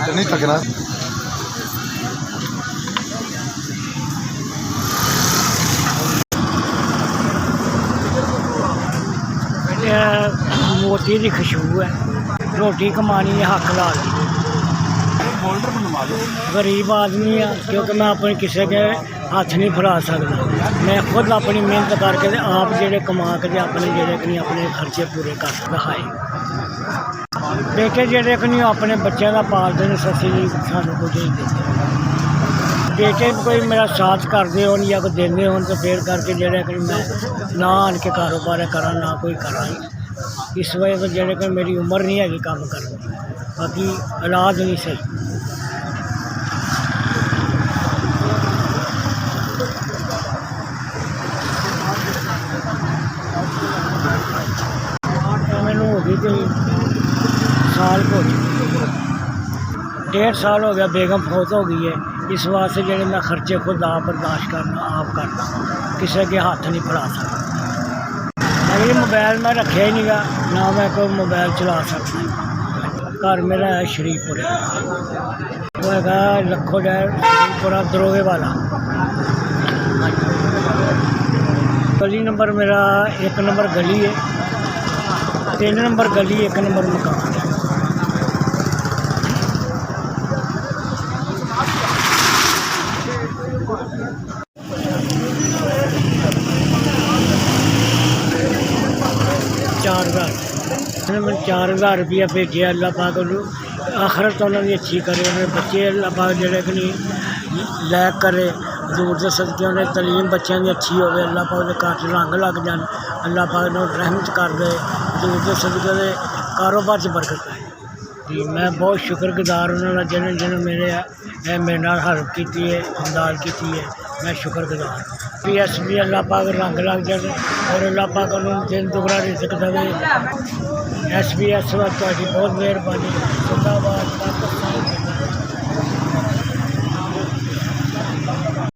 नहीं थकना। मोती की खुशबू है, रोटी कमानी है हक लाल। गरीब आदमी है क्योंकि मैं अपने किसी के हथ नहीं फैला सकता। मैं खुद अपनी मेहनत करके आप जेडे कमा के अपने जेडे कि अपने खर्चे पूरे कर दिखाए। बेटे जेडे कि अपने बच्चों का पालते हैं, सस्सी सानू कुछ नहीं देते। बेटे कोई मेरा साथ करते हो या कोई देंगे हो तो फिर करके जेडे कि मैं ना आन के कारोबार करा ना कोई करा। इस वजह से जेडे कि मेरी उम्र नहीं हैगी काम करने, बाकी हालात नहीं सही। मैनू हो गई कोई साल को 1.5 साल हो गया, बेगम फौत हो गई है। इस वास्ते जेडे मैं खर्चे खुद आप बर्दाश्त करना आप करना, किसी के हाथ नहीं फैला सकता। मेरी मोबाइल मैं रखे ही नहीं गा, ना मैं कोई मोबाइल चला सकता। घर मेरा है शरीफपुर, वो है लखो डैर शरीफपुरा दरोगे वाला। गली नंबर मेरा 1 नंबर गली है, 3 नंबर गली 1 नंबर मकान। 4,000 रुपया भेजे अल्लाह पाक आखरत उन्होंने अच्छी करे। उन्होंने बच्चे अल्लाह पाक जेडे कि लैक करे, दूर से सदके उन्हें तलीम बच्चों की अच्छी हो, अल्लाह पाक के घर च रंग लग जाए, अल्लाह पाक ने रहमत कर दे, दूर से सदके के कारोबार च बरकत आए जी। मैं बहुत शुक्रगुजार उन्होंने जिन्होंने मेरे नाल हेल्प की है, इमदाद की है। मैं शुक्रगुजार। PS भी अल्लाह पाक रंग लग जाए और अल्लाह पाक उन्होंने दिन दुगना रिज़्क देवे। SBS वाली बहुत मेहरबानी। जिंदाबाद पाकिस्तान।